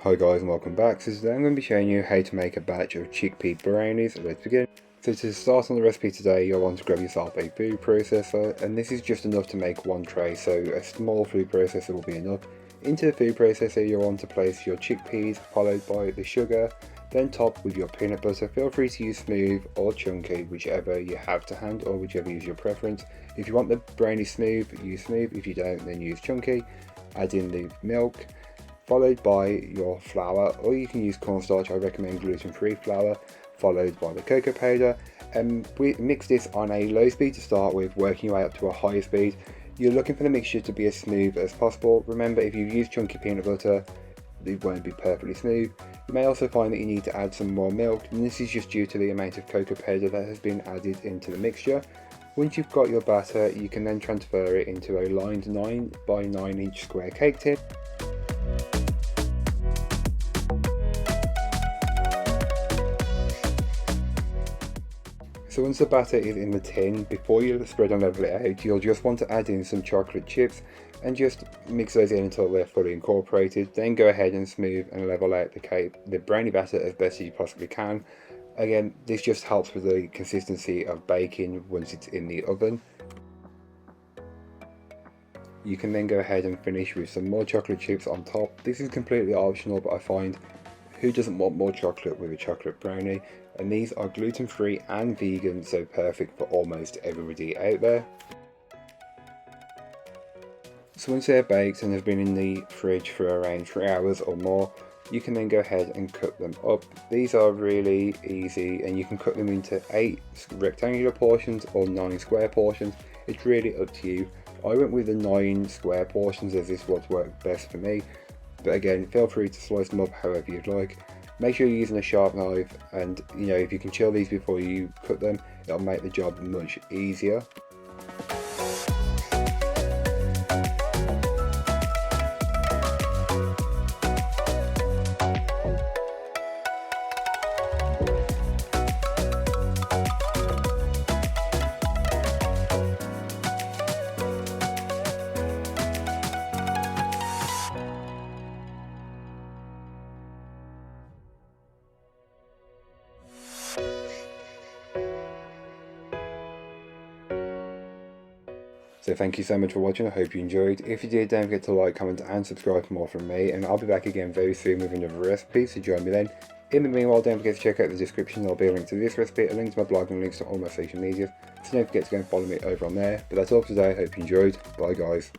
Hi guys and welcome back. So today I'm going to be showing you how to make a batch of chickpea brownies. Let's begin. So to start on the recipe today, you'll want to grab yourself a food processor, and this is just enough to make one tray, so a small food processor will be enough. Into the food processor you'll want to place your chickpeas, followed by the sugar, then top with your peanut butter. Feel free to use smooth or chunky, whichever you have to hand or whichever is your preference. If you want the brownie smooth, use smooth. If you don't, then use chunky. Add in the milk, followed by your flour, or you can use cornstarch. I recommend gluten-free flour, followed by the cocoa powder, and we mix this on a low speed to start with, working your way up to a higher speed. You're looking for the mixture to be as smooth as possible. Remember, if you use chunky peanut butter, it won't be perfectly smooth. You may also find that you need to add some more milk, and this is just due to the amount of cocoa powder that has been added into the mixture. Once you've got your batter, you can then transfer it into a lined 9 by 9 inch square cake tin. So once the batter is in the tin, before you spread and level it out, you'll just want to add in some chocolate chips and just mix those in until they're fully incorporated. Then go ahead and smooth and level out the brownie batter as best as you possibly can. Again, this just helps with the consistency of baking once it's in the oven. You can then go ahead and finish with some more chocolate chips on top. This is completely optional, but I find who doesn't want more chocolate with a chocolate brownie? And these are gluten-free and vegan, so perfect for almost everybody out there. So once they're baked and have been in the fridge for around 3 hours or more, you can then go ahead and cut them up. These are really easy, and you can cut them into 8 rectangular portions or 9 square portions. It's really up to you. I went with the 9 square portions as this was worked best for me. But again, feel free to slice them up however you'd like. Make sure you're using a sharp knife, and if you can chill these before you cook them, it'll make the job much easier. So thank you so much for watching. I hope you enjoyed. If you did, don't forget to like, comment and subscribe for more from me, and I'll be back again very soon with another recipe, so join me then. In the meanwhile, don't forget to check out the description. There'll be a link to this recipe, a link to my blog, and links to all my social media, so don't forget to go and follow me over on there. But that's all for today. I hope you enjoyed. Bye guys.